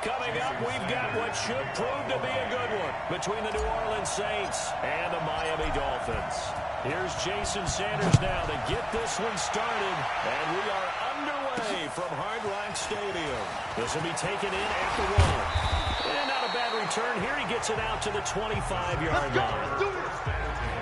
Coming up, we've got what should prove to be a good one between the New Orleans Saints and the Miami Dolphins. Here's Jason Sanders now to get this one started, and we are underway from Hard Rock Stadium. This will be taken in at the 1. And not a bad return here. He gets it out to the 25-yard line.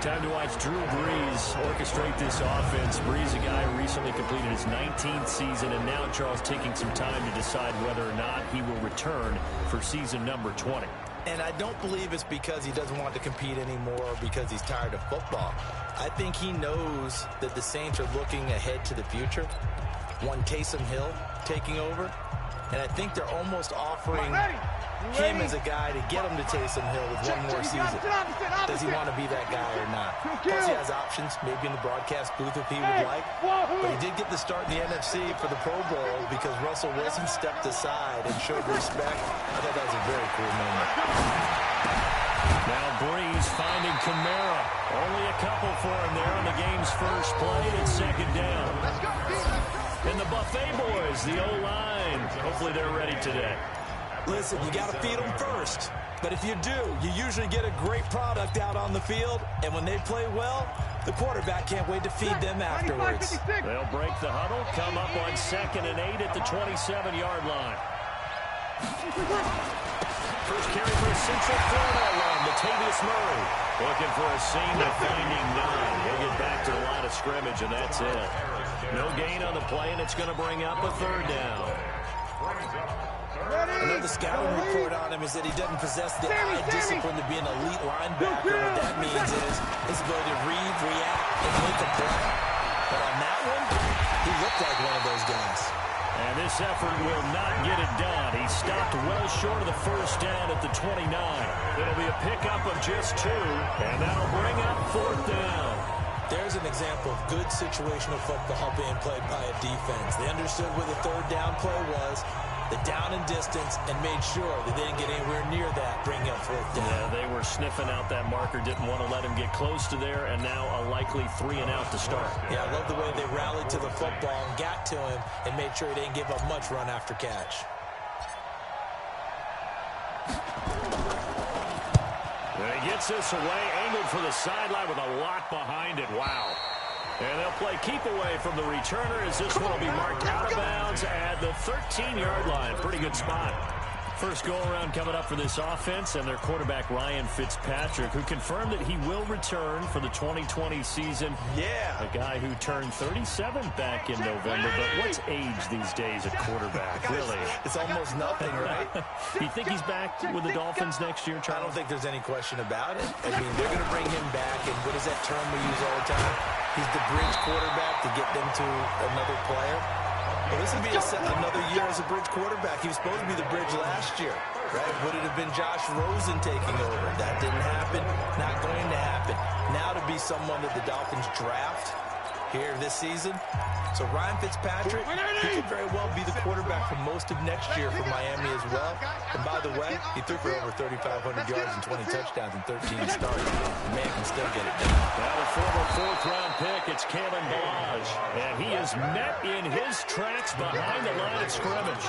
Time to watch Drew Brees orchestrate this offense. Brees, a guy who recently completed his 19th season, and now Charles taking some time to decide whether or not he will return for season number 20. And I don't believe it's because he doesn't want to compete anymore or because he's tired of football. I think he knows that the Saints are looking ahead to the future. One Taysom Hill taking over. And I think they're almost offering him as a guy to get him to Taysom Hill with one more season. Does he want to be that guy or not? Plus he has options, maybe in the broadcast booth if he would like. But he did get the start in the NFC for the Pro Bowl because Russell Wilson stepped aside and showed respect. I thought that was a very cool moment. Now Brees finding Kamara. Only a couple for him there on the game's first play. It's second down. And the Buffet boys, the O-line. Hopefully they're ready today. Listen, you got to feed them first. But if you do, you usually get a great product out on the field. And when they play well, the quarterback can't wait to feed them afterwards. They'll break the huddle, come up on 2nd and 8 at the 27-yard line. First carry for a Central Florida run, Latavius Murray. Looking for a seam and finding none. He'll get back to the line of scrimmage, and that's it. No gain on the play, and it's going to bring up a 3rd down. I know the scouting report on him is that he doesn't possess the eye discipline to be an elite linebacker. What that means is his ability to read, react, and make a play. But on that one, he looked like one of those guys. And this effort will not get it done. He stopped well short of the first down at the 29. It'll be a pickup of just 2, and that'll bring up 4th down. There's an example of good situational football being played by a defense. They understood where the 3rd down play was, the down and distance, and made sure that they didn't get anywhere near that, bringing up 4th down. Yeah, they were sniffing out that marker, didn't want to let him get close to there, and now a likely 3 and out to start. Yeah, I love the way they rallied to the football and got to him and made sure he didn't give up much run after catch. And he gets this away, angled for the sideline with a lot behind it. Wow. And they'll play keep away from the returner as this one will be marked out of bounds at the 13-yard line. Pretty good spot. First go-around coming up for this offense, and their quarterback Ryan Fitzpatrick, who confirmed that he will return for the 2020 season. Yeah. A guy who turned 37 back in November, but what's age these days at quarterback, really? It's almost nothing, right? You think he's back with the Dolphins next year, Charles? I don't think there's any question about it. I mean, they're going to bring him back, and what is that term we use all the time? He's the bridge quarterback to get them to another player. Well, this would be another year as a bridge quarterback. He was supposed to be the bridge last year, right? Would it have been Josh Rosen taking over? That didn't happen. Not going to happen. Now to be someone that the Dolphins draft here this season. So Ryan Fitzpatrick, he could very well be the quarterback for most of next year for Miami as well. And by the way, he threw for over 3,500 yards and 20 touchdowns in 13 starts. The man can still get it done. Now the former 4th-round pick, it's Kalen Ballage. And he is met in his tracks behind the line of scrimmage.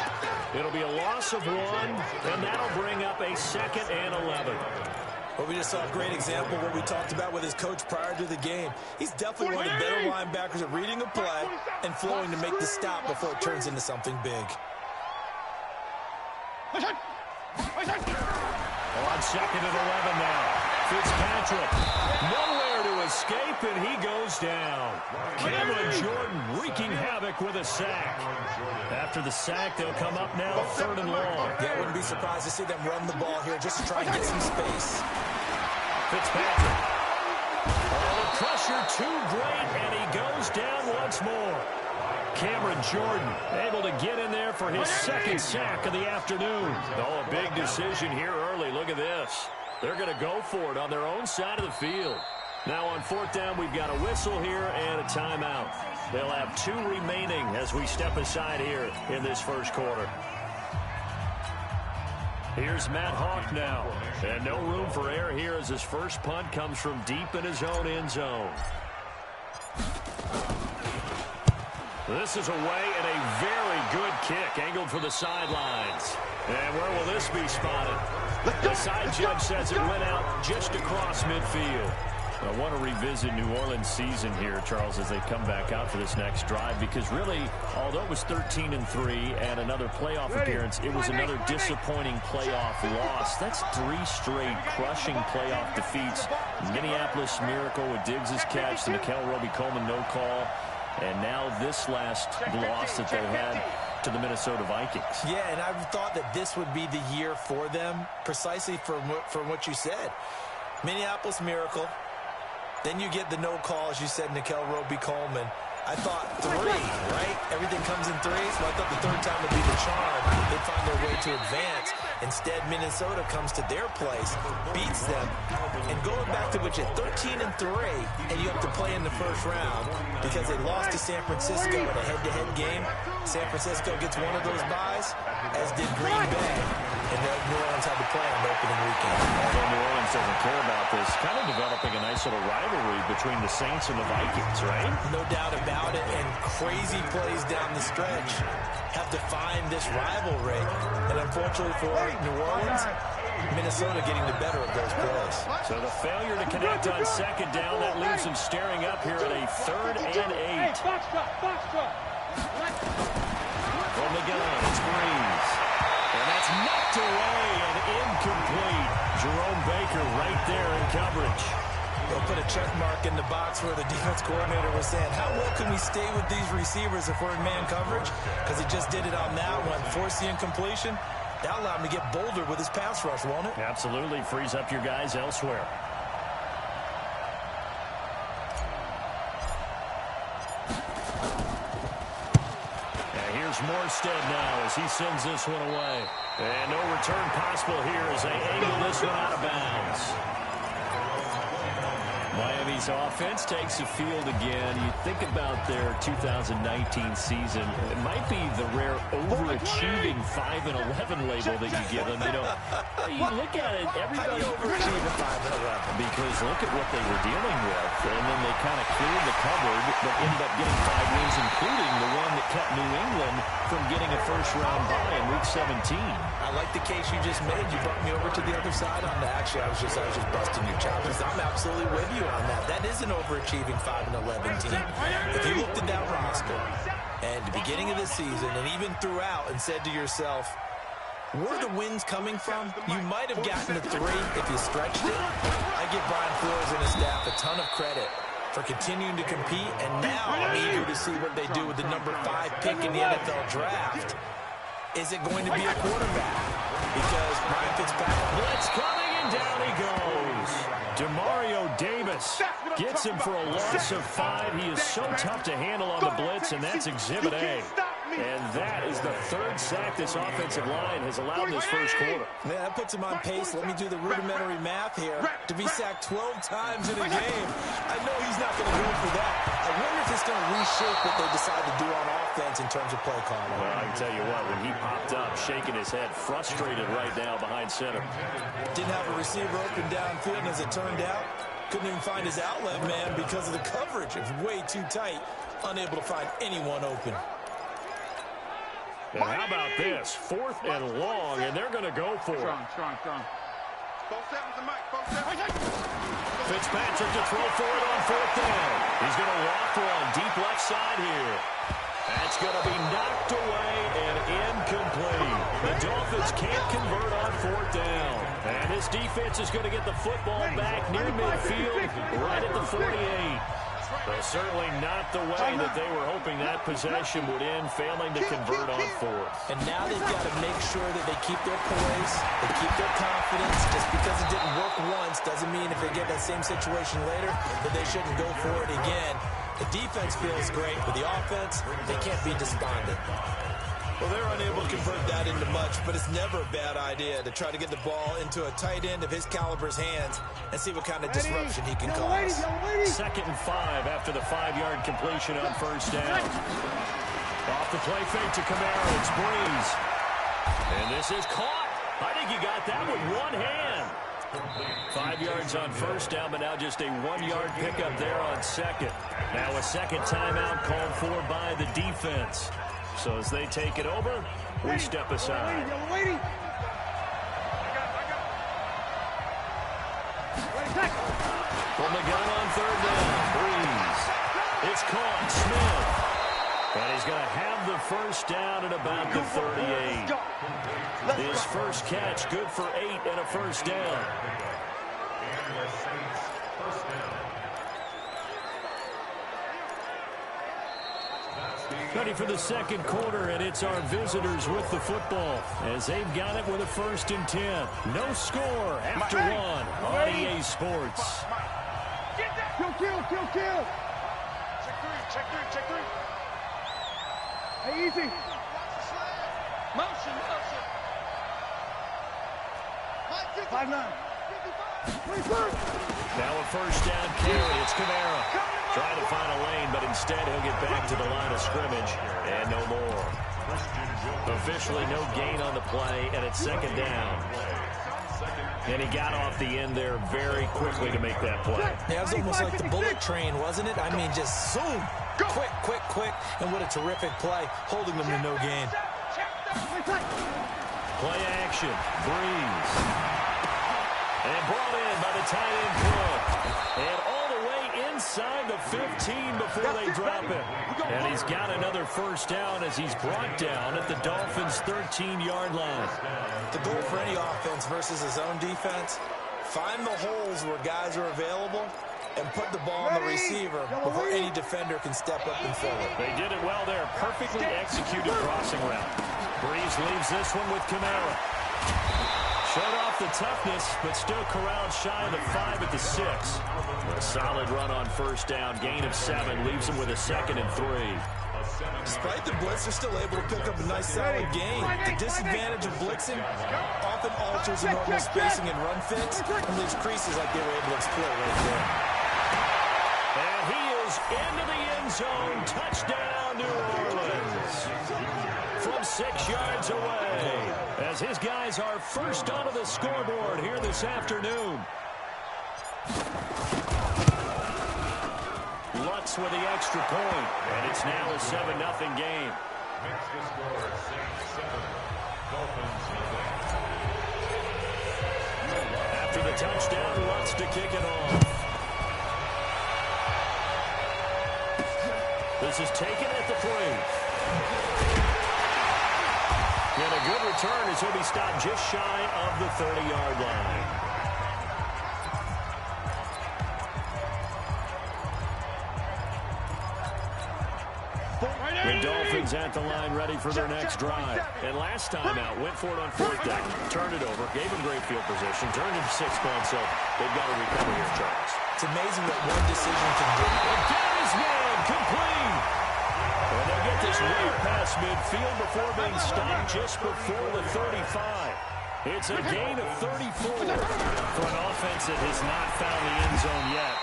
It'll be a loss of 1, and that'll bring up a 2nd and 11. Well, we just saw a great example of what we talked about with his coach prior to the game. He's definitely one of the better linebackers at reading a play and flowing to make the stop before it turns into something big. On 2nd and 11 now. Fitzpatrick, nowhere to escape, and he goes down. Cameron Jordan wreaking havoc with a sack. After the sack, they'll come up now 3rd and long. Yeah, I wouldn't be surprised to see them run the ball here just to try and get some space. Fitzpatrick. Oh, the pressure too great, and he goes down once more. Cameron Jordan able to get in there for his 2nd sack of the afternoon. Oh, a big decision here early. Look at this. They're going to go for it on their own side of the field. Now on 4th down, we've got a whistle here and a timeout. They'll have 2 remaining as we step aside here in this first quarter. Here's Matt Hawk now. And no room for error here as his first punt comes from deep in his own end zone. This is away and a very good kick angled for the sidelines. And where will this be spotted? The side judge says it went out just across midfield. I want to revisit New Orleans' season here, Charles, as they come back out for this next drive, because really, although it was 13-3 and another playoff appearance, it was another disappointing playoff loss. That's 3 straight crushing playoff defeats. Minneapolis Miracle with Diggs' catch, the Nickel Roby-Coleman no call, and now this last loss that they had to the Minnesota Vikings. Yeah, and I thought that this would be the year for them, precisely from what you said. Minneapolis Miracle. Then you get the no call, as you said, Nickel Roby-Coleman. I thought 3, right? Everything comes in 3s. So I thought the third time would be the charm. They'd find their way to advance. Instead, Minnesota comes to their place, beats them, and going back to which at 13-3, and you have to play in the first round because they lost to San Francisco in a head-to-head game. San Francisco gets one of those byes, as did Green Bay, and New Orleans had to play on opening weekend. Although New Orleans doesn't care about this, kind of developing a nice little rivalry between the Saints and the Vikings, right? No doubt about it, and crazy plays down the stretch have defined this rivalry. And unfortunately for New Orleans, Minnesota getting the better of those plays. So the failure to connect on second down, that leaves them staring up here at a 3rd and 8. From the gun, it's Breeze. And that's knocked away and incomplete. Jerome Baker right there in coverage. They'll put a check mark in the box where the defense coordinator was saying, how well can we stay with these receivers if we're in man coverage? Because he just did it on that one. Force the incompletion. That'll allow him to get bolder with his pass rush, won't it? Absolutely. Frees up your guys elsewhere. And here's Morstead now as he sends this one away. And no return possible here as they angle this one out of bounds. Miami's offense takes the field again. You think about their 2019 season, it might be the rare overachieving 5-11 label that you give them. You know, you look at it, everybody overachieving 5-11. Because look at what they were dealing with, and then they kind of cleared the cupboard, but ended up getting 5 wins, including the one that kept New England from getting a first-round bye in Week 17. I like the case you just made. You brought me over to the other side on that. Actually, I was just busting your chops. I'm absolutely with you on that. That is an overachieving 5-11 team. If you looked at that roster and the beginning of the season and even throughout and said to yourself, where are the wins coming from? You might have gotten to 3 if you stretched it. I give Brian Flores and his staff a ton of credit for continuing to compete, and now I'm eager to see what they do with the number 5 pick in the NFL draft. Is it going to be a quarterback? Because Ryan Fitzpatrick, blitz coming, and down he goes. Demario Davis gets him for a loss of 5. He is so tough to handle on the blitz, and that's Exhibit A. And that is the 3rd sack this offensive line has allowed in this first quarter. Man, that puts him on pace. Let me do the rudimentary math here. To be sacked 12 times in a game. I know he's not going to go for that. I wonder if it's going to reshape what they decide to do on offense in terms of play calling. Well, I can tell you what, when he popped up, shaking his head, frustrated right now behind center. Didn't have a receiver open downfield, and as it turned out, couldn't even find his outlet man because of the coverage. It was way too tight, unable to find anyone open. And how about this? 4th and long, and they're going to go for it. Strong. Fitzpatrick to throw for it on 4th down. He's going to walk one deep left side here. That's going to be knocked away and incomplete. The Dolphins can't convert on 4th down. And this defense is going to get the football back near midfield, right at the 48. So certainly not the way that they were hoping that possession would end, failing to convert on 4th. And now they've got to make sure that they keep their poise, they keep their confidence. Just because it didn't work once doesn't mean if they get that same situation later that they shouldn't go for it again. The defense feels great, but the offense, they can't be despondent. Well, they're unable to convert that into much, but it's never a bad idea to try to get the ball into a tight end of his caliber's hands and see what kind of disruption he can cause. 2nd and 5 after the 5-yard completion on 1st down. Off the play fake to Kamara, it's Breeze. And this is caught. I think he got that with one hand. 5 yards on 1st down, but now just a 1-yard pickup there on 2nd. Now a second timeout called for by the defense. So as they take it over, we step aside. From the gun on third down, Breeze. It's caught, Smith. And he's going to have the first down at about the 38. His first catch, good for 8 and a first down. Ready for the second quarter, and it's our visitors with the football as they've got it with a 1st and 10. No score after 1 on EA Sports. Kill. Check three. Hey, easy. Motion. 5-9. Now a first down carry. It's Camara. Trying to find a lane, but instead he'll get back to the line of scrimmage and no more. Officially no gain on the play, and it's 2nd down. And he got off the end there very quickly to make that play. Yeah, it was almost like the bullet train, wasn't it? I mean, just zoom. Quick. And what a terrific play, holding them to no gain. Play action. Breeze. And brought in by the tight end Cook. And all the way inside the 15 before they drop it. And he's got another first down as he's brought down at the Dolphins' 13-yard line. The goal for any offense versus his own defense, find the holes where guys are available and put the ball on the receiver before any defender can step up and fill it. They did it well there. Perfectly executed crossing route. Breeze leaves this one with Camara. Showed off the toughness, but still corralled shy of the 5 at the 6. A solid run on first down. Gain of 7 leaves him with a 2nd and 3. Despite the blitz, they're still able to pick up a nice solid gain. The disadvantage of blitzing often alters the normal spacing and run fits and leaves creases like they were able to exploit right there. And he is into the end zone. Touchdown, New Orleans. From 6 yards away. As his guys are first onto the scoreboard here this afternoon. Lutz with the extra point, and it's now a 7-0 game. Makes the score 6-7. Dolphins nothing. After the touchdown, Lutz to kick it off. This is taken at the 3. And a good return as he'll be stopped just shy of the 30-yard line. The Dolphins at the line ready for their next drive. And last time out, went for it on 4th down, turned it over, gave him great field position, turned it 6 points, so they've got to recover here, Charles. It's amazing what one decision can do. And down is man, complete. And they'll get this way past midfield before being stopped just before the 35. It's a gain of 34. For an offense that has not found the end zone yet,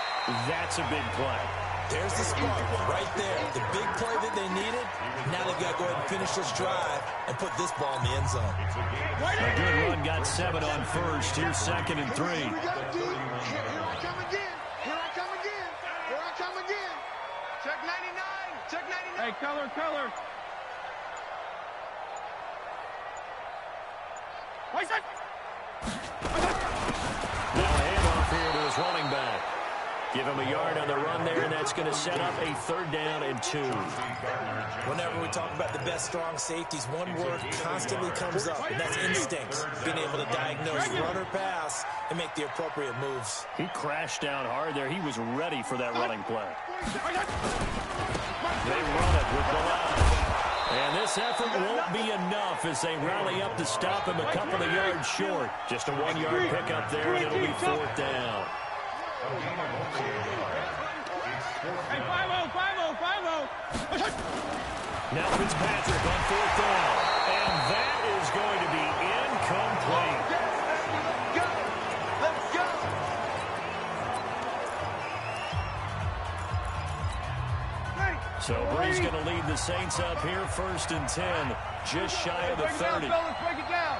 that's a big play. There's the spark right there. The big play that they needed. Now they've got to go ahead and finish this drive and put this ball in the end zone. A good run, got 7 on first. Here's 2nd and 3. Here I come again. Check 99. Hey, color. Now a handoff here to his running back. Give him a yard on the run there, and that's going to set up a 3rd down and 2. Whenever we talk about the best strong safeties, one word constantly comes up, and that's instincts. Being able to diagnose run or pass and make the appropriate moves. He crashed down hard there. He was ready for that running play. They run it with the line. And this effort won't be enough as they rally up to stop him a couple of yards short. Just a 1-yard pickup there, and it'll be 4th down. Hey, 5-0. Now Fitzpatrick on 4th down. And that is going to be incomplete. Let's go. So Bree's going to lead the Saints up here, 1st and 10, just shy of the 30. Break it down.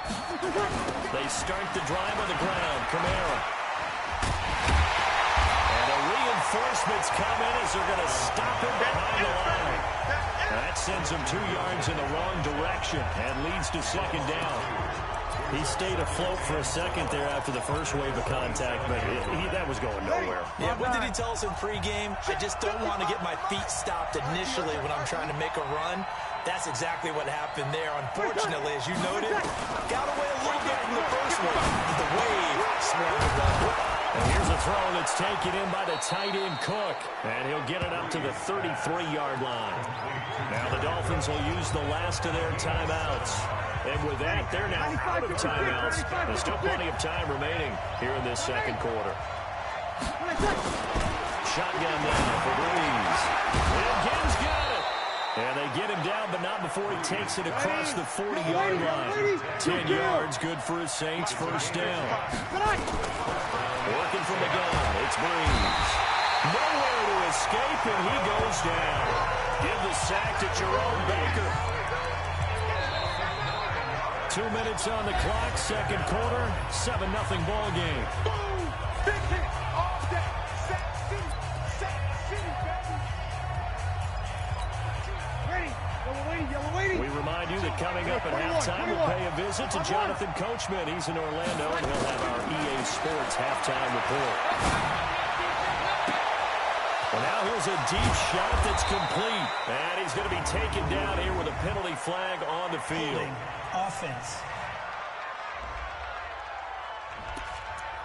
They start the drive on the ground. Camara. And the reinforcements come in as they're going to stop him behind the line. That sends him 2 yards in the wrong direction and leads to second down. He stayed afloat for a second there after the first wave of contact, but that was going nowhere. Yeah, what did he tell us in pregame? I just don't want to get my feet stopped initially when I'm trying to make a run. That's exactly what happened there. Unfortunately, as you noted, got away a little bit from the first one. The wave swarmed the run. And here's a throw that's taken in by the tight end Cook. And he'll get it up to the 33-yard line. Now the Dolphins will use the last of their timeouts. And with that, they're now out of timeouts. There's still plenty of time remaining here in this second quarter. Shotgun now for Breeze. And Gibbs got it. And they get him down, but not before he takes it across the 40-yard line. 10 yards, good for his Saints, first down. Working from the gun, it's Breeze. Nowhere to escape, and he goes down. Give the sack to Jerome Baker. 2 minutes on the clock, second quarter, 7-0 ball game. Boom! Big hit all day. Sack City, baby. Ready. Yellow waiting. We remind you that coming up at halftime, we'll pay a visit to Jonathan Coachman. He's in Orlando, and he'll have our EA Sports halftime report. Well, now here's a deep shot that's complete. And he's going to be taken down here with a penalty flag on the field. Offense.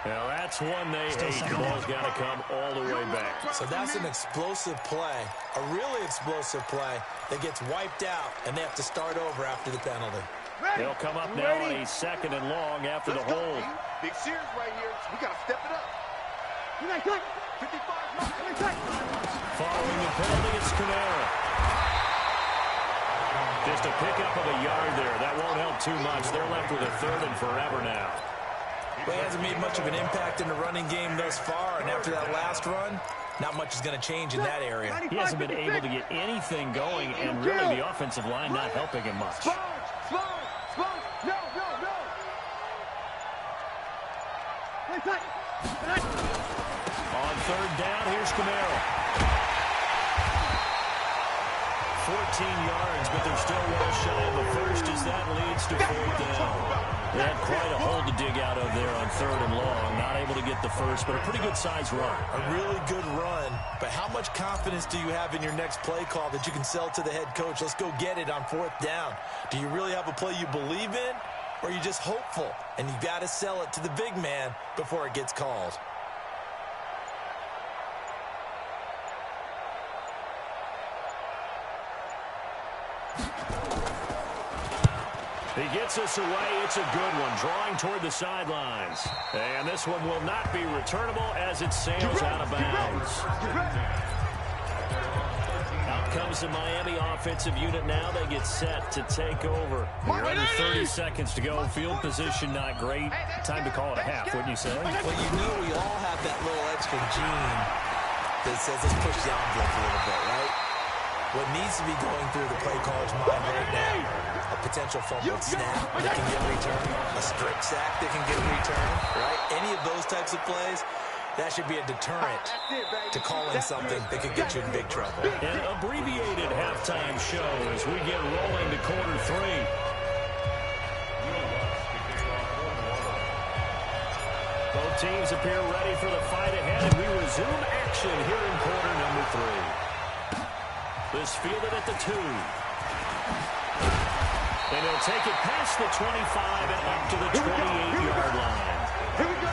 Now that's one they hate. The ball's got to come all the way back. So that's an explosive play, a really explosive play that gets wiped out, and they have to start over after the penalty. They'll come up now on a second and long after the hold. Big Sears right here. We got to step it up. 55 Following the penalty, it's Kamara. Just a pickup of a yard there. That won't help too much. They're left with a third and forever now. Well, he hasn't made much of an impact in the running game thus far, and after that last run, not much is going to change in that area. He hasn't been able to get anything going, and really the offensive line not helping him much. Sponge. No. On third down, here's Kamara. 14 yards, but they're still well shy of the first as that leads to fourth down. They had quite a hole to dig out of there on third and long. Not able to get the first, but a pretty good-sized run. A really good run, but how much confidence do you have in your next play call that you can sell to the head coach? Let's go get it on fourth down. Do you really have a play you believe in, or are you just hopeful? And you've got to sell it to the big man before it gets called. He gets us away. It's a good one. Drawing toward the sidelines. And this one will not be returnable as it sails out of bounds. Out comes the Miami offensive unit now. They get set to take over. We're under 30 seconds to go. Field position not great. Time to call it a half, wouldn't you say? Well, you know we all have that little extra gene that says let's push the envelope a little bit, right? What needs to be going through the play caller's mind right now, a potential fumbled snap that can get returned, a strip sack that can get returned, right? Any of those types of plays, that should be a deterrent to calling something that could get you in big trouble. An abbreviated halftime show as we get rolling to quarter three. Both teams appear ready for the fight ahead, and we resume action here in quarter number three. This fielded at the 2. And he'll take it past the 25 and up to the 28-yard line. Here we go.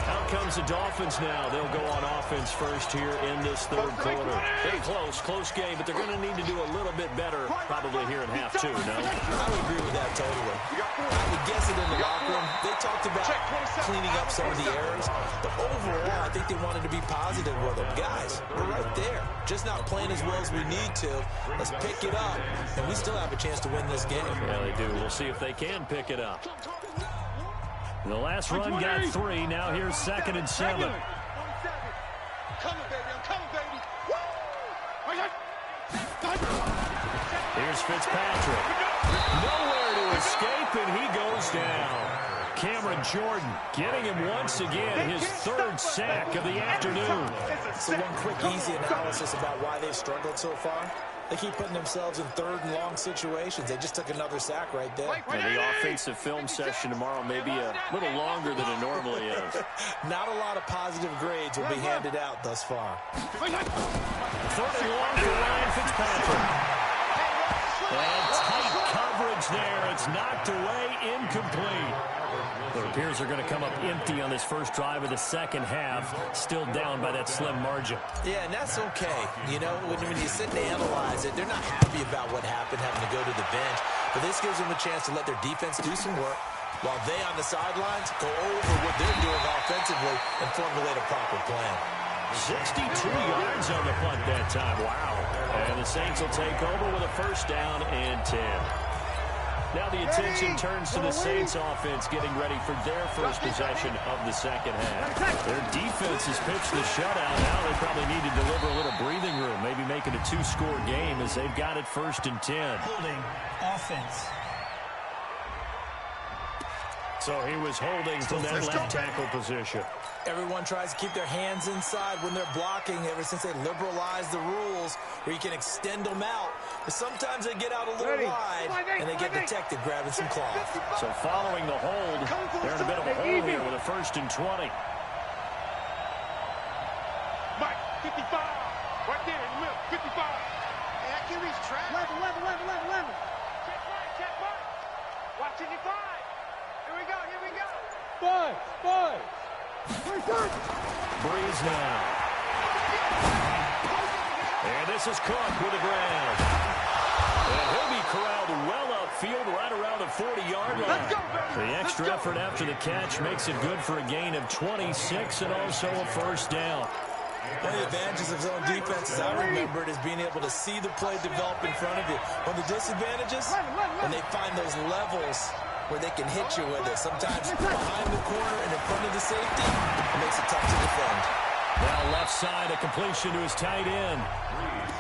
Out comes the Dolphins now. They'll go on offense first here in this third quarter. Hey, close game, but they're going to need to do a little bit better probably here in half two, no? I would agree with that totally. I would guess it in the locker room. They talked about cleaning up some of the errors, but overall, I think they wanted to be positive with them. Guys, we're right there. Just not playing as well as we need to. Let's pick it up, and we still have a chance to win this game. Yeah, they do. We'll see if they can pick it up. The last run got 3. Now here's 2nd and 7. Coming, baby. I'm coming, baby. Here's Fitzpatrick. Nowhere to escape, and he goes down. Cameron Jordan, getting him once again his third sack of the afternoon. So one quick, easy analysis about why they've struggled so far. They keep putting themselves in third and long situations. They just took another sack right there. And the offensive film session tomorrow may be a little longer than it normally is. Not a lot of positive grades will be handed out thus far. Third and long for Ryan Fitzpatrick. And tight coverage there. It's knocked away, incomplete. It appears they're going to come up empty on this first drive of the second half, still down by that slim margin. Yeah, and that's okay. You know, when you sit and analyze it, they're not happy about what happened, having to go to the bench. But this gives them a chance to let their defense do some work while they on the sidelines go over what they're doing offensively and formulate a proper plan. 62 yards on the punt that time. Wow. And the Saints will take over with a first down and 10. Now the attention turns to the Saints offense getting ready for their first possession of the second half. Their defense has pitched the shutout. Now they probably need to deliver a little breathing room, maybe make it a two-score game as they've got it first and 10. Holding offense. So he was holding from that left tackle position. Everyone tries to keep their hands inside when they're blocking ever since they liberalized the rules where you can extend them out. But sometimes they get out a little wide and they get detected grabbing some cloth. So following the hold, they're in a bit of a hole here with a first and 20. Mike, 55. Right there in the middle, 55. Hey, that QB's trash. Level. Check Mike. Watch 55. Here we go. Five. Breeze now. And this is Cook with the ground. And he'll be corralled well upfield right around the 40-yard line. The extra effort after the catch makes it good for a gain of 26 and also a first down. One of the advantages of zone defense, as I remember it, is being able to see the play develop in front of you. One of the disadvantages, when they find those levels where they can hit you with it. Sometimes behind the corner and in front of the safety, it makes it tough to defend. Now left side, a completion to his tight end.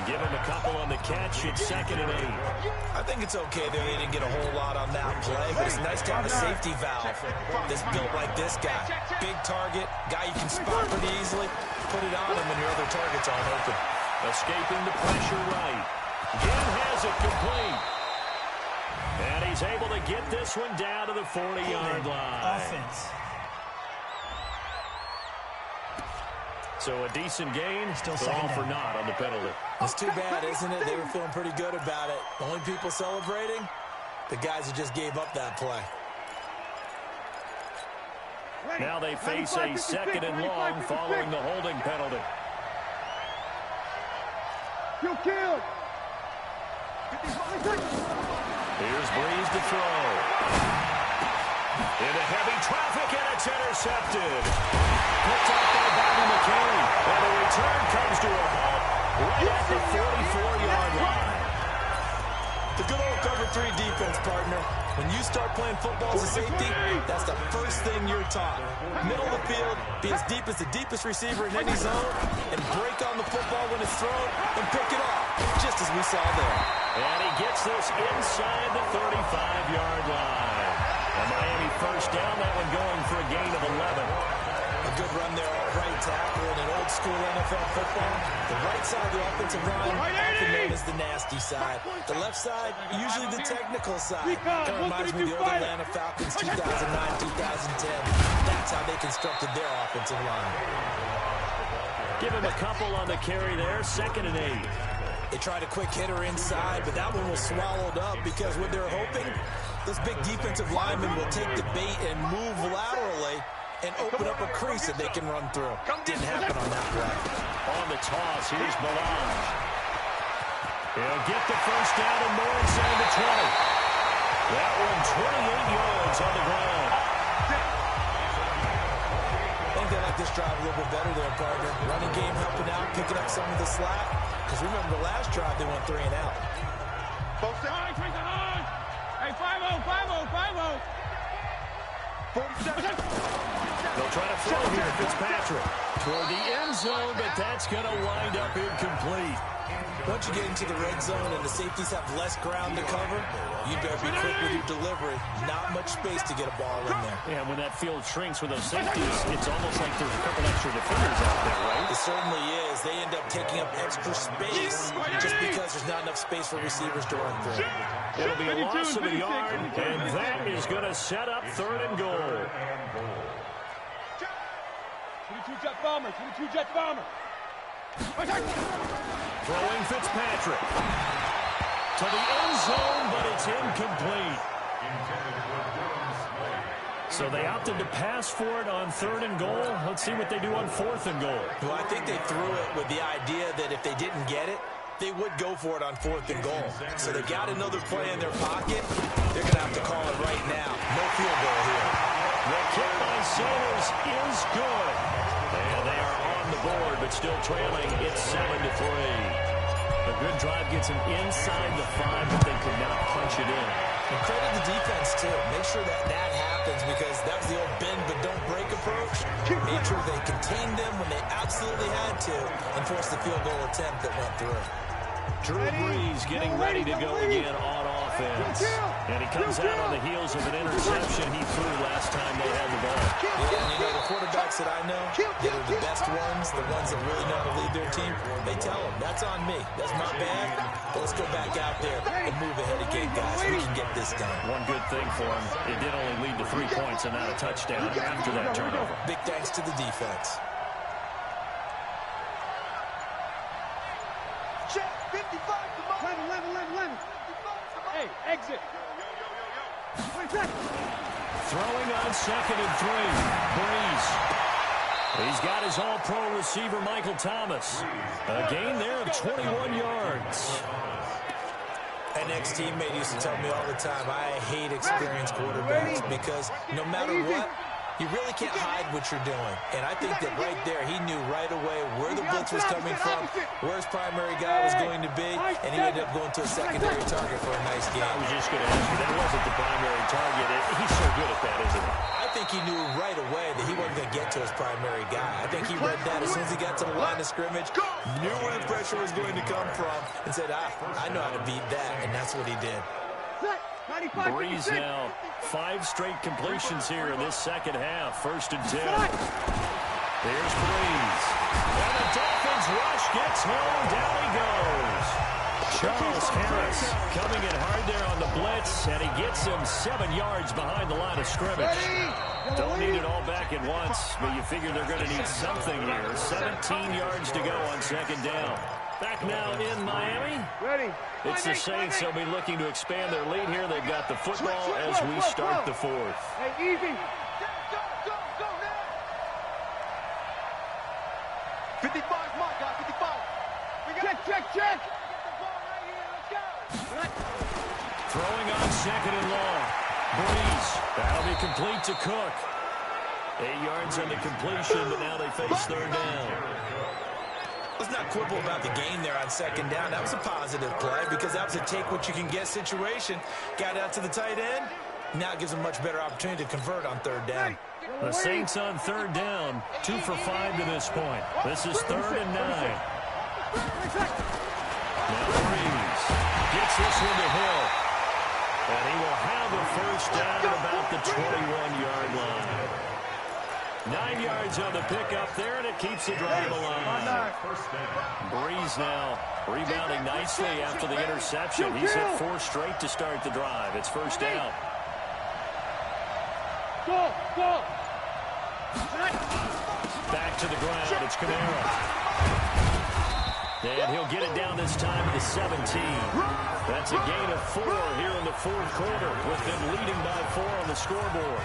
Give him a couple on the catch. It's 2nd and 8. I think it's okay there. They didn't get a whole lot on that play, but it's nice to have a safety valve that's built like this guy. Big target, guy you can spot pretty easily. Put it on him when your other targets aren't open. Escaping the pressure right. Again has it complete. And he's able to get this one down to the 40-yard line. Offense. So a decent gain, Still but all for naught on the penalty. It's too bad, isn't it? They were feeling pretty good about it. The only people celebrating, the guys who just gave up that play. Now they face a 2nd and long following the holding penalty. You killed. Here's Breeze to throw. Into heavy traffic, and it's intercepted. Picked up by Bobby McCain. And the return comes to a halt right at the 44-yard line. The good old cover 3 defense, partner. When you start playing football as a safety, that's the first thing you're taught. Middle of the field, be as deep as the deepest receiver in any zone, and break on the football when it's thrown, and pick it off, just as we saw there. And he gets this inside the 35-yard line. A Miami first down, that one going for a gain of 11. A good run there, all right tackle in an old-school NFL football. The right side of the offensive line, often known as the nasty side. The left side, usually the technical side. Kind of reminds me of the old Atlanta Falcons 2009, 2010. That's how they constructed their offensive line. Give him a couple on the carry there, 2nd and 8. They tried a quick hitter inside, but that one was swallowed up because what they're hoping, those big defensive linemen will take the bait and move laterally and open up a crease that they can run through. Didn't happen on that play. On the toss, here's Melange. He'll get the first down and more inside the 20. That one 28 yards on the ground. I think they like this drive a little bit better there, partner. Running game helping out, picking up some of the slack. Because remember, the last drive they went 3 and out. Both sides, hey, 5-0. 47. They'll try to throw here, Fitzpatrick. Toward the end zone, but that's going to wind up incomplete. Once you get into the red zone and the safeties have less ground to cover, you better be quick with your delivery. Not much space to get a ball in there. Yeah, when that field shrinks with those safeties, it's almost like there's a couple extra defenders out there, right? It certainly is. They end up taking up extra space just because there's not enough space for receivers to run through. It'll be a loss of a yard, and that is going to set up 3rd and goal. 22 Jet Bomber, 22 Jet Bomber. Throwing Fitzpatrick to the end zone, but it's incomplete. So they opted to pass for it on 3rd and goal. Let's see what they do on 4th and goal. Well, I think they threw it with the idea that if they didn't get it, they would go for it on 4th and goal. So they got another play in their pocket. They're going to have to call it right now. No field goal here. The kick by Sanders is good. And they are on the board, but still trailing. It's 7-3. A good drive gets them inside the 5, but they could not punch it in. And credit the defense, too. Make sure that happens because that was the old bend but don't break approach. Made sure they contained them when they absolutely had to and forced the field goal attempt that went through. Drew Brees getting ready to go again on offense. And he comes out on the heels of an interception he threw last time they had the ball. Yeah, and you know, the quarterbacks that I know, that are the best ones, the ones that really know how to lead their team, they tell them, that's on me. That's my bad. But let's go back out there and move ahead again, guys. We can get this done. One good thing for him, it did only lead to 3 points and not a touchdown after that turnover. Big thanks to the defense. 11. Hey, exit. Throwing on 2nd and 3. Brees. He's got his all-pro receiver, Michael Thomas. A gain there of 21 yards. An ex-teammate used to tell me all the time, I hate experienced quarterbacks because no matter what, you really can't hide what you're doing. And I think that right there, he knew right away where the blitz was coming from, where his primary guy was going to be, and he ended up going to a secondary target for a nice game. I was just going to ask you, that wasn't the primary target. He's so good at that, isn't he? I think he knew right away that he wasn't going to get to his primary guy. I think he read that as soon as he got to the line of scrimmage, knew where the pressure was going to come from, and said, I know how to beat that, and that's what he did. Brees now, 5 straight completions here in this second half. 1st and 10. Here's Brees. And the Dolphins rush gets home. Down he goes. Charles Harris coming in hard there on the blitz, and he gets him 7 yards behind the line of scrimmage. Don't need it all back at once, but you figure they're going to need something here. 17 yards to go on 2nd down. Back now in Miami. It's the Saints. They'll be looking to expand their lead here. They've got the football as we start the 4th. Hey, easy. Go now. 55, my guy, 55. Check. Throwing on 2nd and long. Brees. That'll be complete to Cook. 8 yards on the completion, but now they face 3rd down. Let's not quibble about the gain there on 2nd down. That was a positive play because that was a take-what-you-can-get situation. Got out to the tight end. Now it gives them a much better opportunity to convert on 3rd down. The Saints on 3rd down, 2 for 5 to this point. This is 3rd and 9. Now Brees gets this one to Hill. And he will have the 1st down at about the 21-yard line. 9 yards on the pickup there, and it keeps the drive alive. Brees now rebounding nicely after the interception. He's hit 4 straight to start the drive. It's 1st down. Back to the ground. It's Kamara. And he'll get it down this time to the 17. That's a gain of 4 here in the 4th quarter, with them leading by 4 on the scoreboard.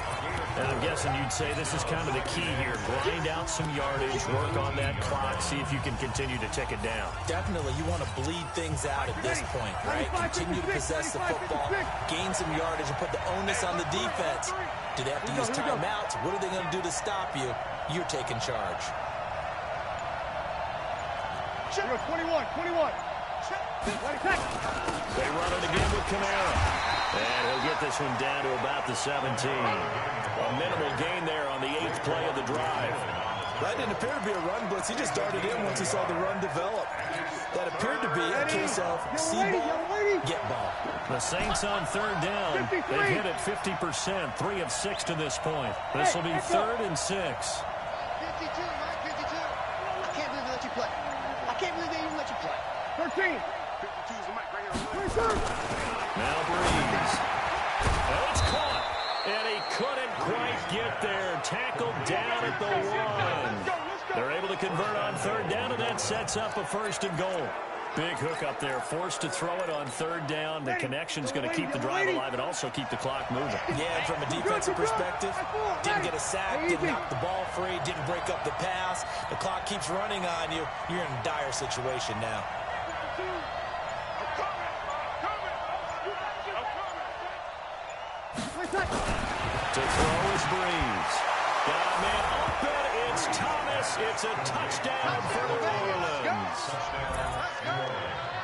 And I'm guessing you'd say this is kind of the key here. Grind out some yardage, work on that clock, see if you can continue to tick it down. Definitely, you want to bleed things out at this point, right? Continue to possess the football, gain some yardage, and put the onus on the defense. Do they have to use timeouts? What are they going to do to stop you? You're taking charge. 21. They run it again with Kamara. And he'll get this one down to about the 17. A minimal gain there on the 8th play of the drive. That didn't appear to be a run blitz. He just darted in once he saw the run develop. That appeared to be a case of see ball, get ball. The Saints on third down. They've hit it 50%, 3 of 6 to this point. This will be 3rd and 6. 52, Mike, 52. I can't believe they let you play. I can't believe they even let you play. 13. 52 is the mic right here. Now Breeze. Oh, it's caught. And he couldn't quite get there. Tackled down at the 1. They're able to convert on third down, and that sets up a 1st and goal. Big hook up there, forced to throw it on third down. The connection's going to keep the drive alive and also keep the clock moving. Yeah, and from a defensive perspective, didn't get a sack, didn't knock the ball free, didn't break up the pass. The clock keeps running on you. You're in a dire situation now. To throw is Breeze. Got a man open. It's Thomas. It's a touchdown for New Orleans.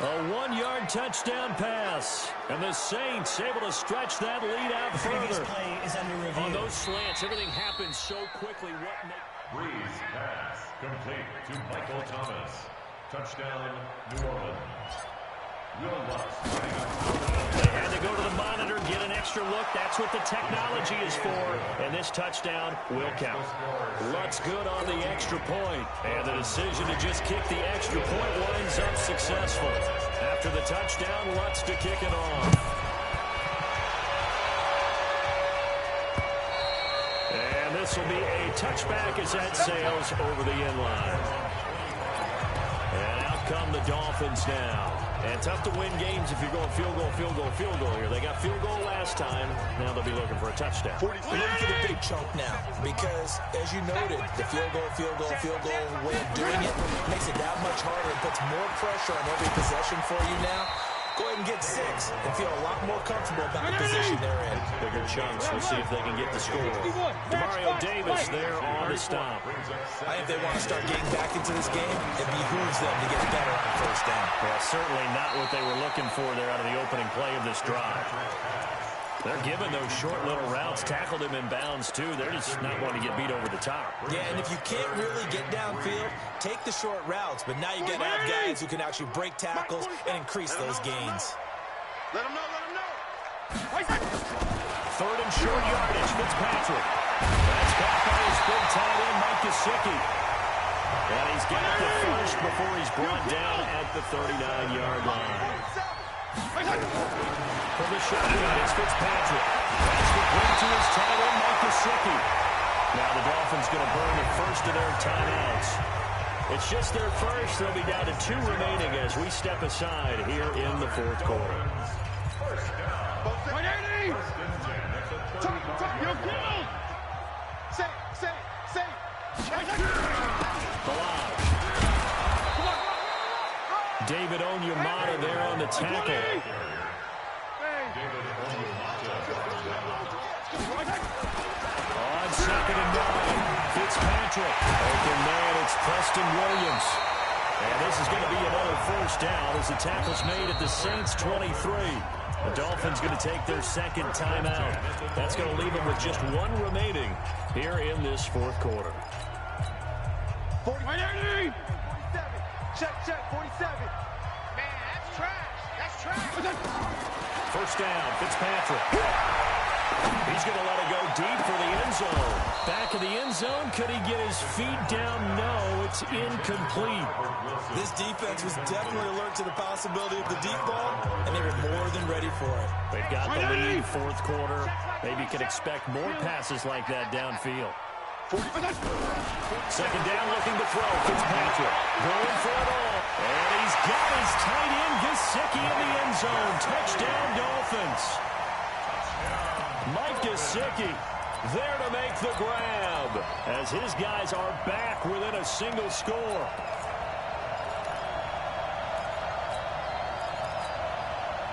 A 1-yard touchdown pass. And the Saints able to stretch that lead out further. Play is under review. On those slants, everything happens so quickly. Breeze pass complete to Michael Thomas. Touchdown, New Orleans. Will Lutz running up. They had to go to the monitor, get an extra look. That's what the technology is for. And this touchdown will count. Lutz good on the extra point. And the decision to just kick the extra point winds up successful. After the touchdown, Lutz to kick it off. And this will be a touchback as that sails over the end line. And out come the Dolphins now. And tough to win games if you're going field goal, field goal, field goal here. They got field goal last time. Now they'll be looking for a touchdown. We're looking for the big chunk now because, as you noted, the field goal way of doing it makes it that much harder. It puts more pressure on every possession for you now. Go ahead and get 6 and feel a lot more comfortable about the position they're in. Bigger chunks. We'll see if they can get the score. Demario Davis there on the stop. I think they want to start getting back into this game. It behooves them to get better on first down. Well, certainly not what they were looking for there out of the opening play of this drive. They're giving those short little routes. Tackled him in bounds, too. They're just not wanting to get beat over the top. Yeah, and if you can't really get downfield, take the short routes. But now you got to have guys who can actually break tackles and increase those gains. Let him know, let him know. 3rd and short yardage, Fitzpatrick. That's caught by his big tight end, Mike Gesicki. And he's got the first before he's brought down at the 39-yard line. From the shotgun, it's Fitzpatrick. That's complete to his tight end, Mike Gesicki. Now the Dolphins going to burn the first of their timeouts. It's just their first. They'll be down to 2 remaining as we step aside here in the 4th quarter. David Onyemata there on the tackle. On 2nd and 9, Fitzpatrick. Open man, it's Preston Williams. And this is going to be another first down as the tackle's made at the Saints 23. The Dolphins going to take their 2nd timeout. That's going to leave them with just 1 remaining here in this 4th quarter. 47. Check, 47. Man, that's trash. That's trash. First down, Fitzpatrick. He's going to let it go deep for the end zone. Back of the end zone. Could he get his feet down? No, it's incomplete. This defense was definitely alert to the possibility of the deep ball, and they were more than ready for it. They've got the lead, 4th quarter. Maybe you can expect more passes like that downfield. 2nd down, looking to throw. Fitzpatrick going for it all. And he's got his tight end, Gesicki, in the end zone. Touchdown, Dolphins. Mike Gesicki there to make the grab as his guys are back within a single score.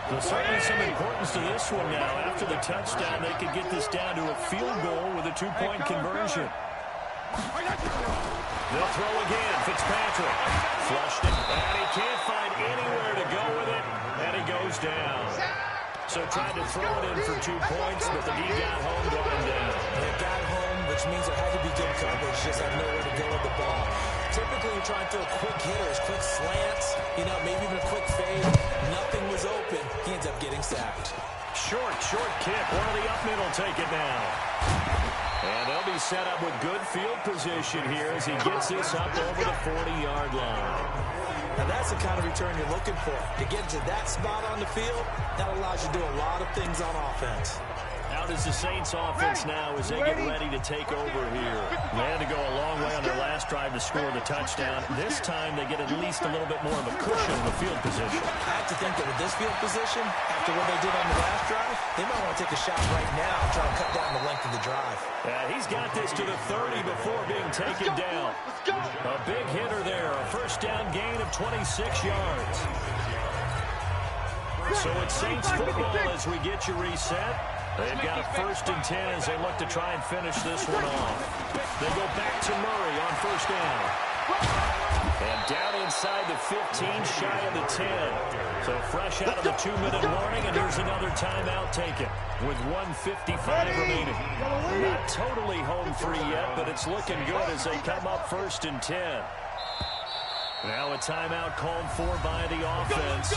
There's certainly some importance to this one now. After the touchdown, they could get this down to a field goal with a 2-point conversion. They'll throw again. Fitzpatrick flushed it, and he can't find anywhere to go with it, and he goes down. So tried to throw it in for 2 points, but the D got home, got him down. They got home, which means there had to be good coverage. Just had nowhere to go with the ball. typically you're trying to throw quick hitters, quick slants, maybe even a quick fade. Nothing was open. He ends up getting sacked. Short kick. One of the up mid will take it now. And they'll be set up with good field position here as he gets this up over the 40-yard line. Now that's the kind of return you're looking for. To get to that spot on the field, that allows you to do a lot of things on offense. Out is the Saints offense now as they get ready to take over here. They had to go a long way on their last drive to score the touchdown. This time they get at least a little bit more of a cushion in the field position. I have to think that with this field position, after what they did on the last drive, they might want to take a shot right now and try to cut down the length of the drive. He's got this to the 30 before being taken down. A big hitter there, a first down gain of 26 yards. So it's Saints football as we get you reset. They've got a 1st and 10 as they look to try and finish this one off. They go back to Murray on first down. And down inside the 15, shy of the 10. So fresh out of the 2-minute warning, and here's another timeout taken with 1:55 remaining. Not totally home free yet, but it's looking good as they come up 1st and 10. Now a timeout called for by the offense.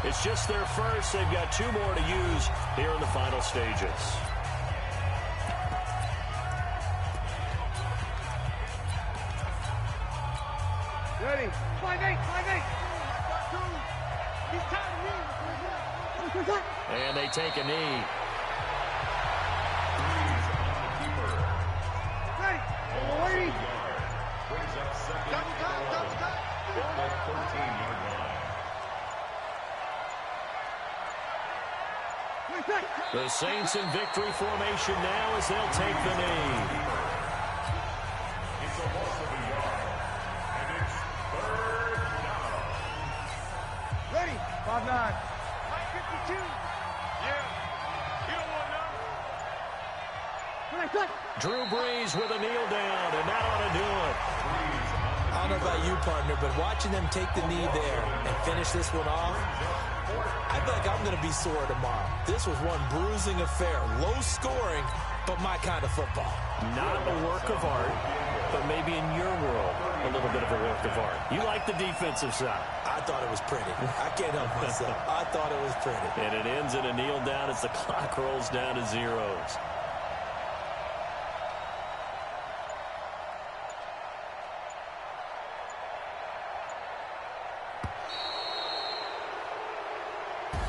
It's just their first. They've got 2 more to use here in the final stages. Ready. 5-8. He's tired. And they take a knee. Ready. Ready. Brings up second. At the 13-yard line. The Saints in victory formation now as they'll take the knee. It's a loss of a yard. And it's 3rd down. Ready. 5-9. 52. Yeah. You don't want none. Drew Brees with a kneel down, and that ought to do it. I don't know about you, partner, but watching them take the knee there and finish this one off, I feel like I'm going to be sore tomorrow. This was one bruising affair. Low scoring, but my kind of football. Not a work of art, but maybe in your world, a little bit of a work of art. You like the defensive side. I thought it was pretty. I can't help myself. I thought it was pretty. And it ends in a kneel down as the clock rolls down to zeros.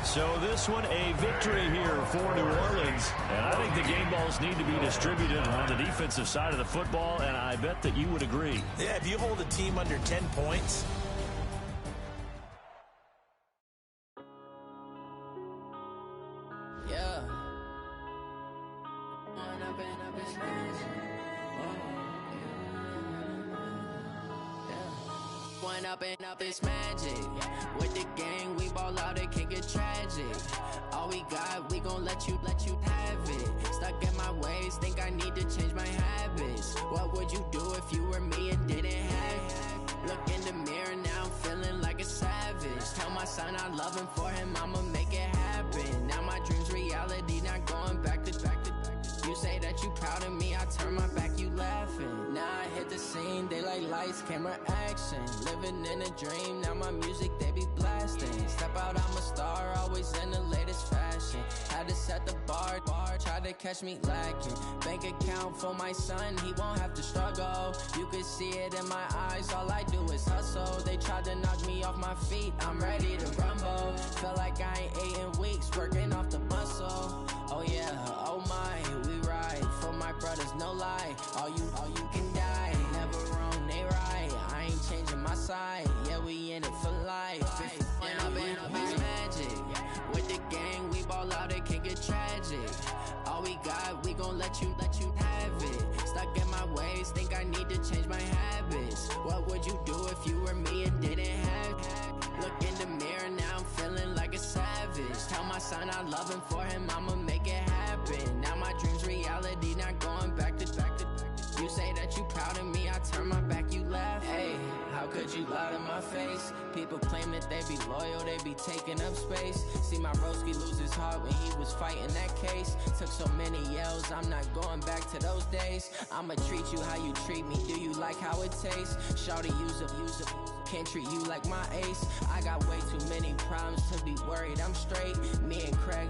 So this one, a victory here for New Orleans. And I think the game balls need to be distributed on the defensive side of the football, and I bet that you would agree. Yeah, if you hold a team under 10 points. Yeah. One up and up is magic. With the gang, we ball out, it can get tragic. All we got, we gon' let you have it. Stuck in my ways, think I need to change my habits. What would you do if you were me and didn't have it? Look in the mirror, now I'm feeling like a savage. Tell my son I love him, for him I'ma make it happen. Now my dream's reality, not going back to. You say that you proud of me, I turn my back, you laughing. Now I hit the scene, they like lights, camera, action. Living in a dream, now my music, they be blasting. Step out, I'm a star, always in the latest fashion. Had to set the bar, try to catch me lacking. Bank account for my son, he won't have to struggle. You can see it in my eyes, all I do is hustle. They tried to knock me off my feet, I'm ready to rumble. Felt like I ain't ate in weeks, working off the muscle. Oh yeah, oh my, we ride for my brothers, no lie. All you can die, never wrong, they right. I ain't changing my side, yeah, we in it for life. When I've been up is magic. With the gang, we ball out, it can get tragic. All we got, we gon' let you have it. Stuck in my ways, think I need to change my habits. What would you do if you were me and didn't have it? Look in the mirror, now I'm feeling like a savage. Tell my son I love him, for him I'ma make it happen. Now my dream's reality, not going back to. You say that you proud of me, I turn my back, you laugh. Hey, how could you lie to my face. People claim that they be loyal, they be taking up space. See my broski lose his heart when he was fighting that case. Took so many yells, I'm not going back to those days. I'ma treat you how you treat me, do you like how it tastes? Shawty, use up, can't treat you like my ace. I got way too many problems to be worried, I'm straight. Me and Craig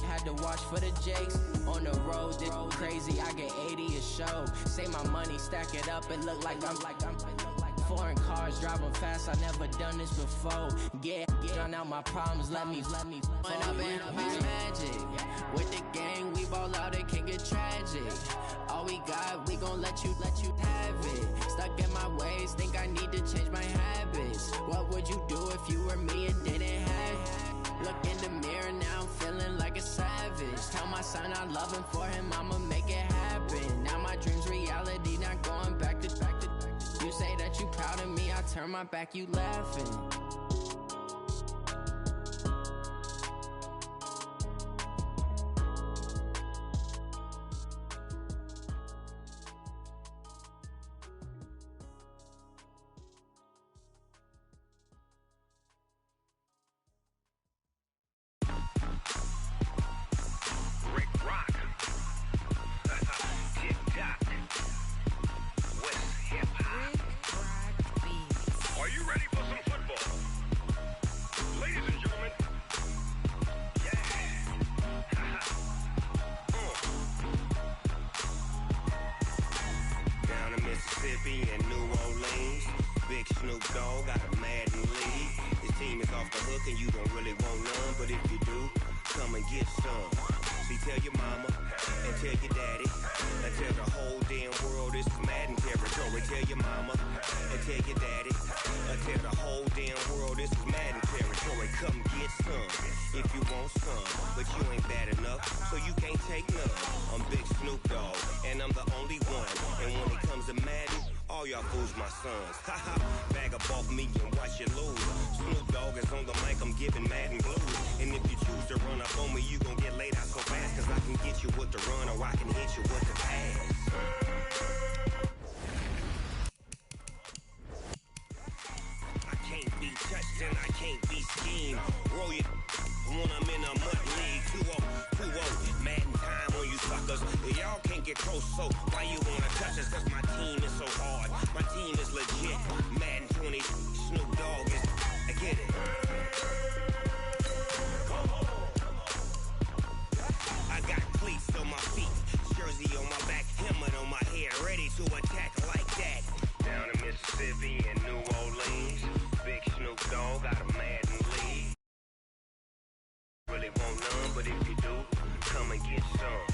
had to watch for the Jakes. On the road, this crazy, I get 80 a show. Say my money, stack it up, and look like I'm foreign cars, driving fast, I never done this before. Get drown out my problems, let me When up in beach magic. With the gang, we ball out, it can get tragic. All we got, we gon' let you have it. Stuck in my ways, think I need to change my habits. What would you do if you were me and didn't have it? Look in the mirror, now I'm feeling like a savage. Tell my son I love him, for him I'ma make it happen. Now my dream's reality, not going back to. You say that you proud of me, I turn my back, you laughing. and New Orleans. Big Snoop Dogg got a Madden lead. His team is off the hook and you don't really want none, but if you do, come and get some. See, tell your mama and tell your daddy and tell the whole damn world this is Madden territory. Tell your mama and tell your daddy and tell the whole damn world this is Madden territory. Come get some if you want some, but you ain't bad enough, so you can't take none. I'm Big Snoop Dogg and I'm the only one, and when it comes to Madden, all y'all fools my sons. Haha, bag up off me and watch you lose. Snoop Dogg is on the mic, I'm giving Madden blues. And if you choose to run up on me, you gon' get laid out so fast, cause I can get you with the run or I can hit you with the pass. I can't be touched and I can't be schemed. Roll it when I'm in a mud league. 2-0, Madden time on you suckers. Y'all can't get close, so why you wanna touch us? Cause my team is so hard, my team is legit. Madden 20, Snoop Dogg is, I get it. I got cleats on my feet, jersey on my back, helmet on my head, ready to attack like that. Down in Mississippi and New Orleans, Big Snoop Dogg got a Madden lead. Really want none, but if you do, come and get some.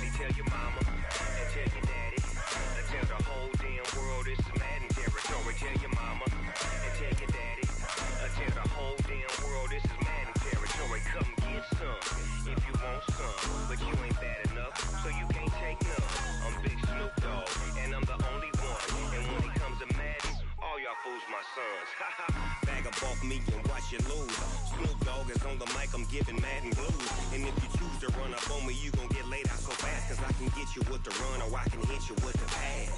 See, tell your mama and tell your daddy and tell the whole damn world this is Madden territory. Tell your mama and tell your daddy and tell the whole damn world this is Madden territory. Come get some if you want some, but you ain't bad enough, so you can't take none. I'm Big Snoop Dogg and I'm the only one, and when it comes to Madden, all y'all fools my sons. Haha, bag up off me and watch you lose. Snoop Dogg is on the mic, I'm giving Madden blues. And if you choose to run up on me, you gon' get laid out so fast, cause I can get you with the run or I can hit you with the pass.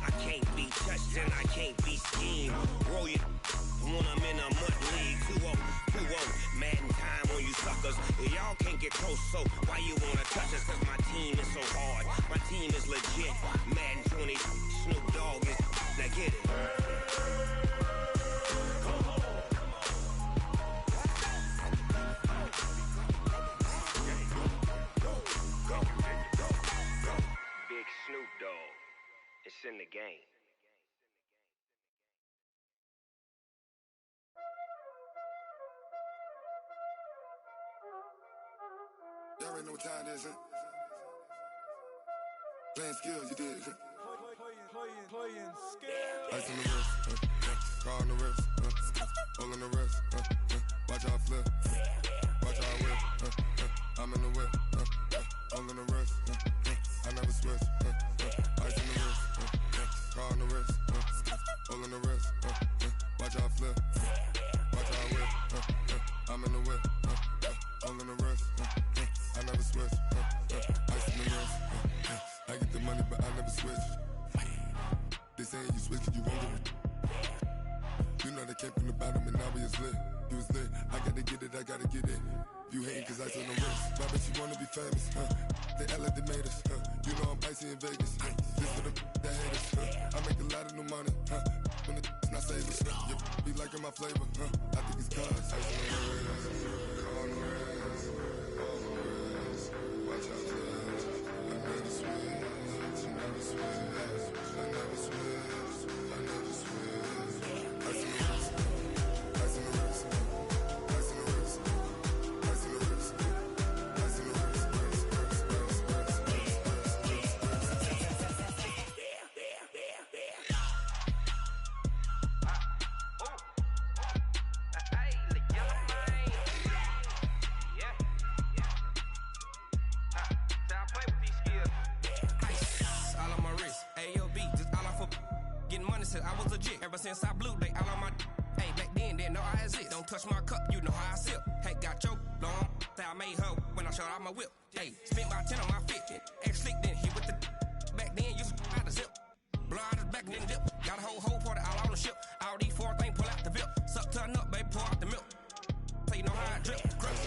I can't be touched and I can't be schemed. Roll it when I'm in a mud league. 2-0, Madden time on you suckers. Y'all can't get close, so why you wanna touch us? Cause my team is so hard, my team is legit. Madden 20, Snoop Dogg is, now get it. Big Snoop Dogg, it's in the game. Y'all already know what time it is, huh? Playing skills, you did, huh? Playing skills. Ice on the wrist, car on the wrist, hole in the wrist, watch how I flip, watch how I whip, I'm in the whip, hole in the wrist, I never switch, ice on the wrist, car on the wrist, hole in the wrist, watch how I flip, watch how I whip, I'm in the whip, hole in the wrist, I never switch, ice in the wrist, I get the money, but I never switch. They saying you switch, you won't get it. You know they came from the bottom and now we is lit. You was lit, I gotta get it, I gotta get it. You hating cause I on the wrist. Why bet you wanna be famous, huh? They act like they made us, huh? You know I'm icy in Vegas, huh? This for the that hate us, huh? I make a lot of new money, huh? When the not savers, you be liking my flavor, huh? I think it's cause ice on the wrist, on the wrist, on the wrist. Watch out, cuz I never switch, I never switch, I never switch, I never switch. Ice on the wrist, ice on the wrist, ice on the wrist, ice on the wrist, ice on the wrist, I was legit ever since I blew they all on my hey back then didn't know I exist. Don't touch my cup, you know how I sip. Hey, got your long I made her when I showed out my whip. Hey, spent about 10 on my fit. Ex slick then hit with the back then used to out the zip. Blow out his back then dip. Got a whole party all on the ship. All these four things pull out the VIP. Suck turn up, baby, pour out the milk. So you know how I drip. Crush.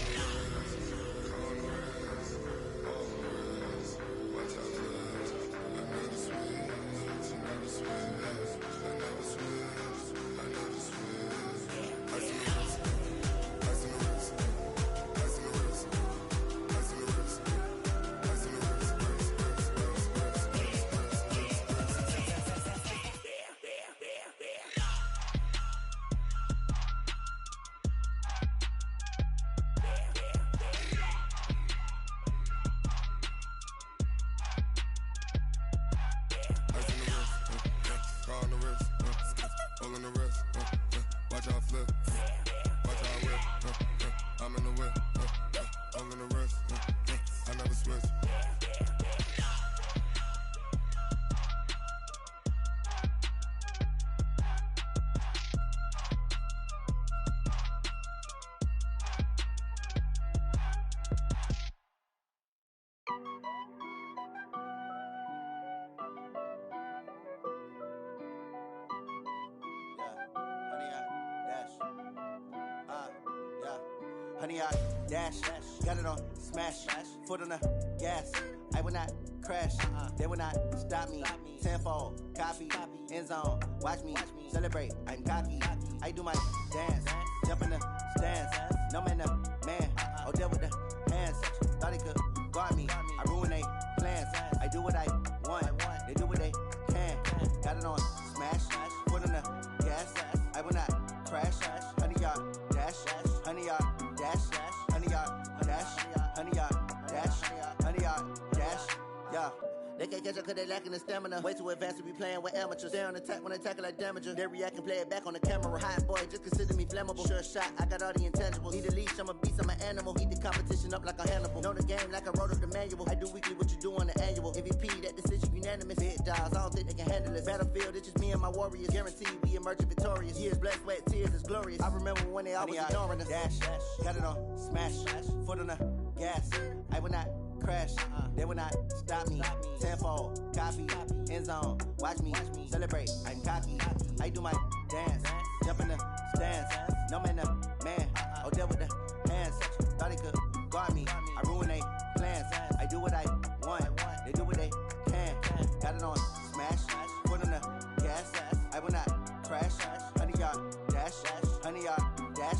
Honey, I dash, got it on smash, foot on the gas. I will not crash, they will not stop me. Tenfold, copy, end zone, watch me celebrate. I'm cocky, I do my dance, jump in the stands. No man, man, oh deal with the hands. Thought he could guard me, I ruin they plans. I do what I want, they do what they can. Got it on smash, foot on the gas. I will not crash, honey, y'all dash, honey, y'all dash, honey, y'all dash, honey, y'all dash, honey, y'all dash, yeah. They can't catch up cause they lacking the stamina. Way too advanced to be playing with amateurs. Stay on attack when they tackle like damager. They react and play it back on the camera. Hot boy, just consider me flammable. Sure shot, I got all the intangibles. Need a leash, I'm a beast, I'm an animal. Eat the competition up like a Hannibal. Know the game like I wrote up the manual. I do weekly what you do on the annual. MVP, that decision unanimous. Big dogs, I don't think they can handle it. Battlefield, it's just me and my warriors. Guaranteed we emerge victorious. Years, blood, sweat, tears, it's glorious. I remember when they always ignoring us. Dash, got it on smash, foot on the gas. I will not crash, they will not stop me. Tenfold, copy, end zone, watch me celebrate. I'm cocky, I do my dance, jump in the stands. No man, man, oh deal with the hands. Thought he could guard me, I ruin they plans. I do what I want, they do what they can. Got it on smash, foot on the gas. I will not crash, honey, y'all dash, honey, y'all dash,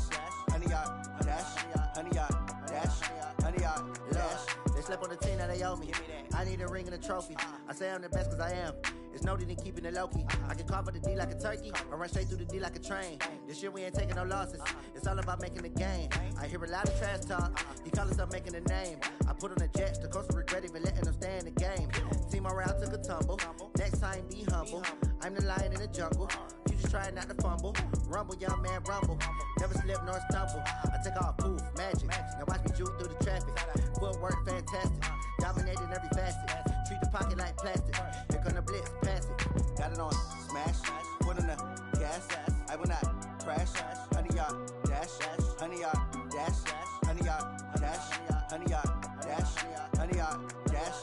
honey, y'all dash, honey, y'all dash, honey, y'all dash. They slept on the team that they owe me. I need a ring and a trophy. I say I'm the best cause I am. It's no need in keeping it low-key. I can carve up the D like a turkey or run straight through the D like a train. This year we ain't taking no losses. It's all about making the game. I hear a lot of trash talk. He call himself making a name. I put on the Jets. The coach will regret even letting them stay in the game. Team morale took a tumble. Next time be humble. I'm the lion in the jungle. You just try not to fumble. Rumble, young man, rumble. Never slip nor stumble. I take off, poof, magic. Now watch me juke through the traffic. Footwork fantastic. Dominating every facet. Treat the pocket like plastic. Here come the blitz, pass it. Got it on smash. Foot on the gas. I will not crash. Honey, y'all dash. Honey, y'all dash. Honey, y'all dash. Honey, y'all dash. Honey, y'all dash.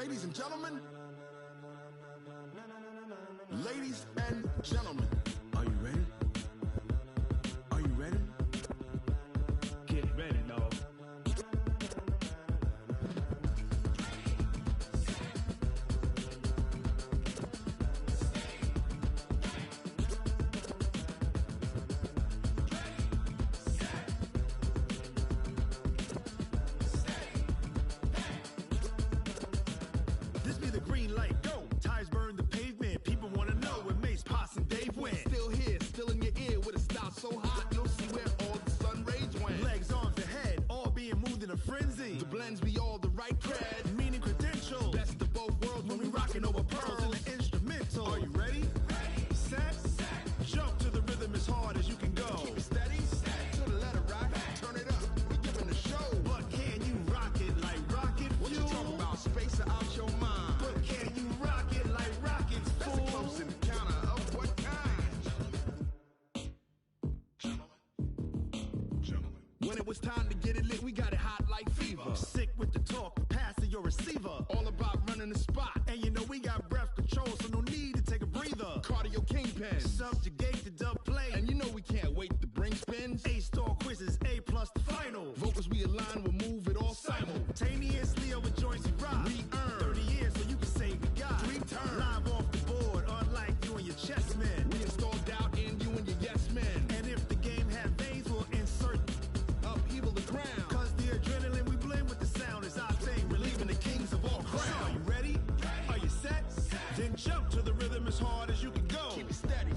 Ladies and gentlemen. Ladies and gentlemen. Are you ready? Are you ready? Get ready, dog. This be the green light, go. Tires burn the pavement. People want to know where Mace, Poss, and Dave went. Still here, still in your ear with a style so hot, you'll see where all the sun rays went. Legs, arms, the head, all being moved in a frenzy. The blends be all the right cred. Meaning credentials. Best of both worlds when we rockin' over pearls. In the instrumental. Are you ready? Set. Jump to the rhythm as hard as you can go. Keep it steady, to the letter rock. Turn it up, we giving the show. But can you rock it like rocket fuel? What you talking about? Space or out your mind? But can you rock it like rockets, That's fool? a close encounter of what kind? Gentlemen. When it was time to get it lit, we got it hot like fever. Sick with the talk, passing your receiver. All about running the spot. And you know we got breath control, so no need to take a breather. Cardio kingpin. Subjugate the dub play. And you know we can't wait to bring spins. A-star quizzes, A+ the final. Vocals we align, we'll move it all Simultaneously over joints we rock. We earn 30 years, so you can say we got 3 turns. live off the board, unlike you and your chess men. We install doubt in you and your yes men. And if the game had veins, we'll insert Upheaval the ground. Cause the adrenaline we blend with the sound is our thing, relieving the kings of all crowns. So are you ready? Are you set? Then jump to the rhythm as hard as you can go. Keep it steady,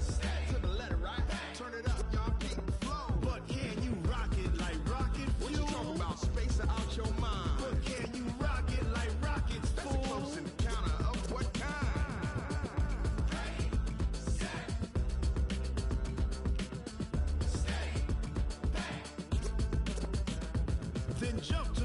to the letter right. Turn it up, y'all keep it flow. But can you rock it like rocket fuel? What you talking about? Space or out your mind? But can you rock it like rockets, That's a fool? close encounter of what kind? Then jump